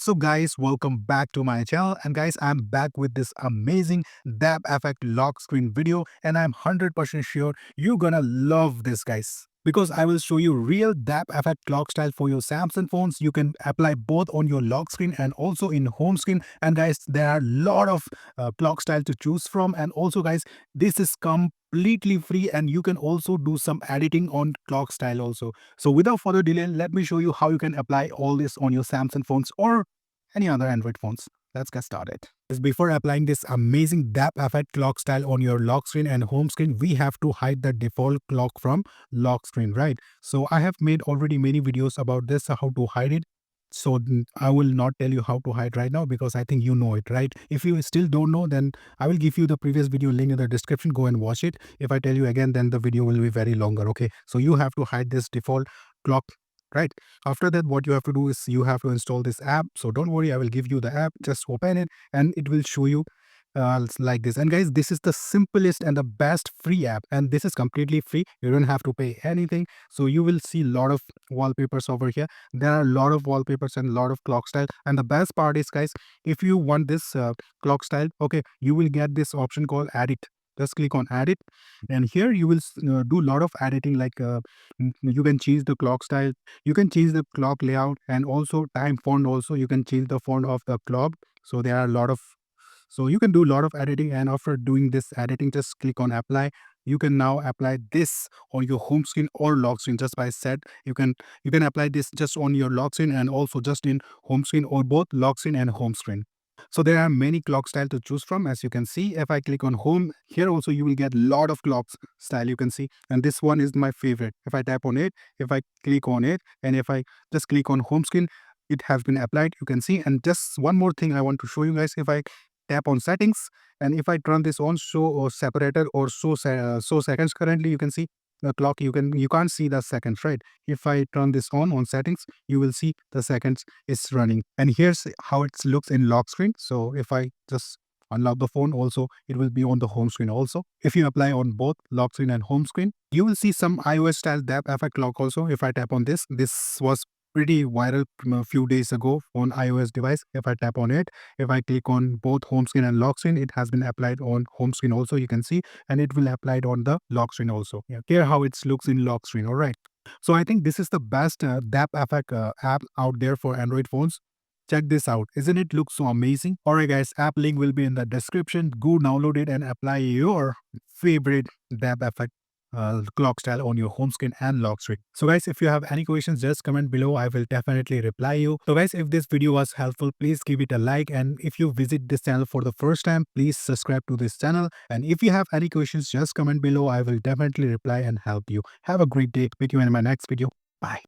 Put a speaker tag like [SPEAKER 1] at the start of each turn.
[SPEAKER 1] What's up guys, welcome back to my channel, and guys, I'm back with this amazing dab effect lock screen video, and I'm 100% sure you're gonna love this, guys, because I will show you real dab effect clock style for your Samsung phones. You can apply both on your lock screen and also in home screen. And guys, there are a lot of clock style to choose from, and also guys, this is completely free, and you can also do some editing on clock style also. So without further delay, let me show you how you can apply all this on your Samsung phones or any other Android phones. Let's get started. Before applying this amazing dab effect clock style on your lock screen and home screen, we have to hide the default clock from lock screen, right? So I have made already many videos about this, how to hide it. So I will not tell you how to hide right now because I think you know it, right? If you still don't know, then I will give you the previous video link in the description. Go and watch it. If I tell you again, then the video will be very longer. Okay, so you have to hide this default clock, right? After that, what you have to do is you have to install this app. So don't worry, I will give you the app. Just open it and it will show you like this. And guys, this is the simplest and the best free app, and this is completely free. You don't have to pay anything. So you will see a lot of wallpapers over here. There are a lot of wallpapers and a lot of clock style. And the best part is, guys, if you want this clock style, okay, you will get this option called edit. Just click on edit, and here you will do a lot of editing, like you can change the clock style, you can change the clock layout, and also time font. Also you can change the font of the clock. So there are a lot of, so you can do a lot of editing, and after doing this editing, just click on apply. You can now apply this on your home screen or lock screen. Just by set, you can apply this just on your lock screen and also just in home screen, or both lock screen and home screen. So there are many clock style to choose from. As you can see, if I click on home, here also you will get a lot of clock style, you can see, and this one is my favorite. If I tap on it, if I click on it, and if I just click on home screen, it has been applied, you can see. And just one more thing I want to show you guys. If I tap on settings, and if I turn this on, show or separator or show seconds, currently you can see the clock, you can't see the seconds, right? If I turn this on settings, you will see the seconds is running. And here's how it looks in lock screen. So if I just unlock the phone, also it will be on the home screen. Also, if you apply on both lock screen and home screen, you will see some iOS style dab effect clock also. If I tap on this was pretty viral a few days ago on iOS device. If I tap on it, if I click on both home screen and lock screen, it has been applied on home screen also, you can see, and it will applied on the lock screen also. Yeah, here how it looks in lock screen. All right, so I think this is the best dab effect app out there for Android phones. Check this out. Isn't it look so amazing? Alright guys, app link will be in the description. Go download it and apply your favorite dab effect clock style on your home screen and lock screen. So guys, if you have any questions, just comment below. I will definitely reply you. So guys, if this video was helpful, please give it a like, and if you visit this channel for the first time, please subscribe to this channel. And if you have any questions, just comment below. I will definitely reply and help you. Have a great day. Meet you in my next video. Bye.